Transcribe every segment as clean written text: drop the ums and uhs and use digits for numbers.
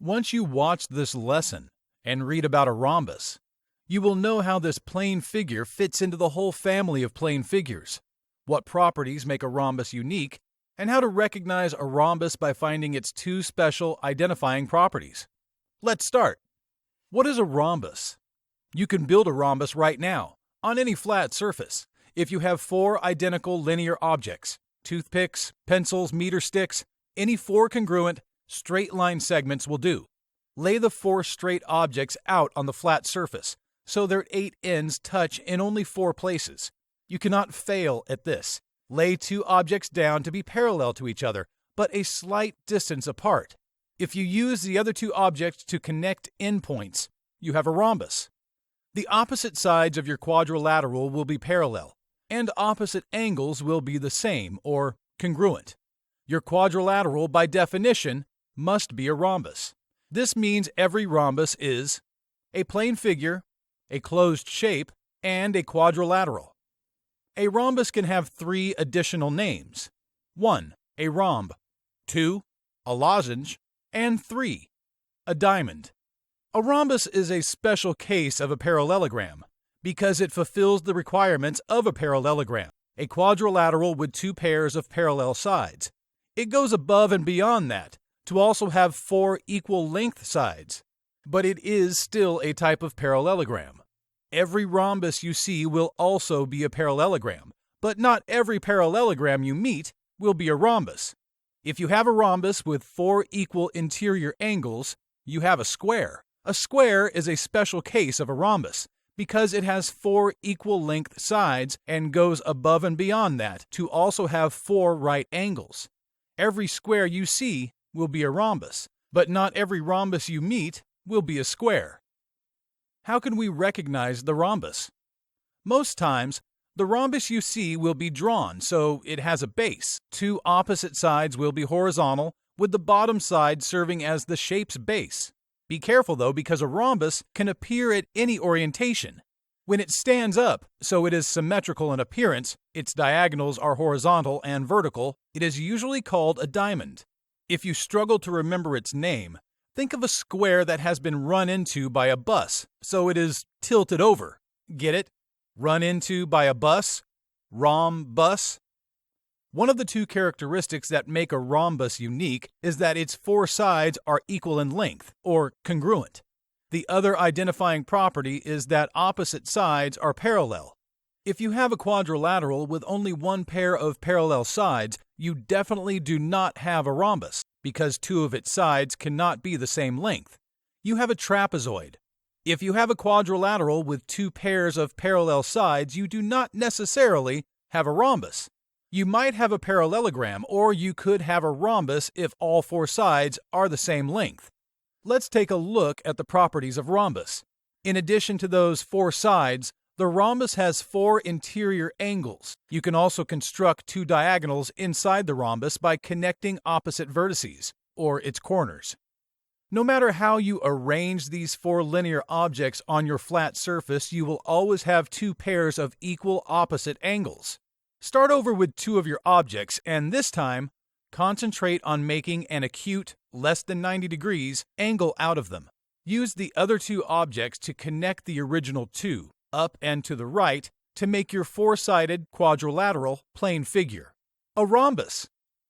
Once you watch this lesson and read about a rhombus, you will know how this plane figure fits into the whole family of plane figures, what properties make a rhombus unique, and how to recognize a rhombus by finding its two special identifying properties. Let's start. What is a rhombus? You can build a rhombus right now, on any flat surface, if you have four identical linear objects, toothpicks, pencils, meter sticks, any four congruent, straight line segments will do. Lay the four straight objects out on the flat surface, so their 8 ends touch in only 4 places. You cannot fail at this. Lay 2 objects down to be parallel to each other, but a slight distance apart. If you use the other 2 objects to connect endpoints, you have a rhombus. The opposite sides of your quadrilateral will be parallel, and opposite angles will be the same, or congruent. Your quadrilateral, by definition, must be a rhombus. This means every rhombus is a plane figure, a closed shape, and a quadrilateral. A rhombus can have 3 additional names. 1. A rhomb. 2. A lozenge. And 3. A diamond. A rhombus is a special case of a parallelogram because it fulfills the requirements of a parallelogram, a quadrilateral with 2 pairs of parallel sides. It goes above and beyond that to also have 4 equal length sides, but it is still a type of parallelogram. Every rhombus you see will also be a parallelogram, but not every parallelogram you meet will be a rhombus. If you have a rhombus with 4 equal interior angles, you have a square. A square is a special case of a rhombus because it has 4 equal length sides and goes above and beyond that to also have 4 right angles. Every square you see will be a rhombus, but not every rhombus you meet will be a square. How can we recognize the rhombus? Most times, the rhombus you see will be drawn so it has a base. 2 opposite sides will be horizontal, with the bottom side serving as the shape's base. Be careful though, because a rhombus can appear at any orientation. When it stands up, so it is symmetrical in appearance, its diagonals are horizontal and vertical, it is usually called a diamond. If you struggle to remember its name, think of a square that has been run into by a bus, so it is tilted over. Get it? Run into by a bus? Rhombus? One of the 2 characteristics that make a rhombus unique is that its 4 sides are equal in length, or congruent. The other identifying property is that opposite sides are parallel. If you have a quadrilateral with only 1 pair of parallel sides, you definitely do not have a rhombus, because 2 of its sides cannot be the same length. You have a trapezoid. If you have a quadrilateral with 2 pairs of parallel sides, you do not necessarily have a rhombus. You might have a parallelogram, or you could have a rhombus if all 4 sides are the same length. Let's take a look at the properties of rhombus. In addition to those 4 sides, the rhombus has 4 interior angles. You can also construct 2 diagonals inside the rhombus by connecting opposite vertices, or its corners. No matter how you arrange these 4 linear objects on your flat surface, you will always have 2 pairs of equal opposite angles. Start over with 2 of your objects, and this time, concentrate on making an acute, less than 90 degrees, angle out of them. Use the other 2 objects to connect the original 2, up and to the right, to make your 4-sided quadrilateral plane figure. A rhombus.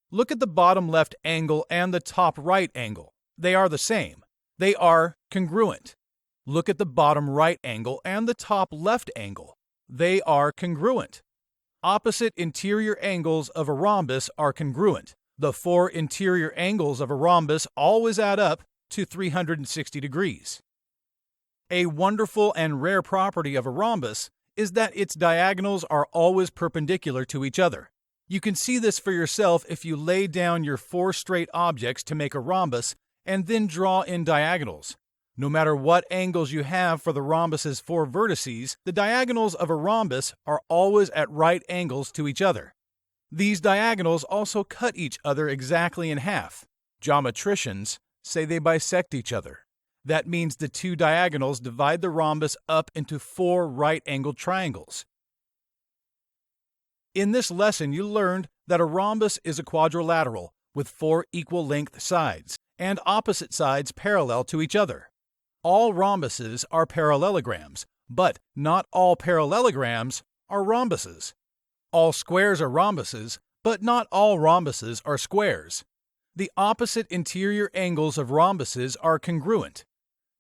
Look at the bottom left angle and the top right angle. They are the same. They are congruent. Look at the bottom right angle and the top left angle. They are congruent. Opposite interior angles of a rhombus are congruent. The 4 interior angles of a rhombus always add up to 360 degrees. A wonderful and rare property of a rhombus is that its diagonals are always perpendicular to each other. You can see this for yourself if you lay down your 4 straight objects to make a rhombus and then draw in diagonals. No matter what angles you have for the rhombus's 4 vertices, the diagonals of a rhombus are always at right angles to each other. These diagonals also cut each other exactly in half. Geometricians say they bisect each other. That means the 2 diagonals divide the rhombus up into 4 right-angled triangles. In this lesson, you learned that a rhombus is a quadrilateral with 4 equal length sides, and opposite sides parallel to each other. All rhombuses are parallelograms, but not all parallelograms are rhombuses. All squares are rhombuses, but not all rhombuses are squares. The opposite interior angles of rhombuses are congruent.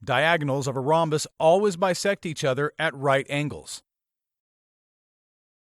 Diagonals of a rhombus always bisect each other at right angles.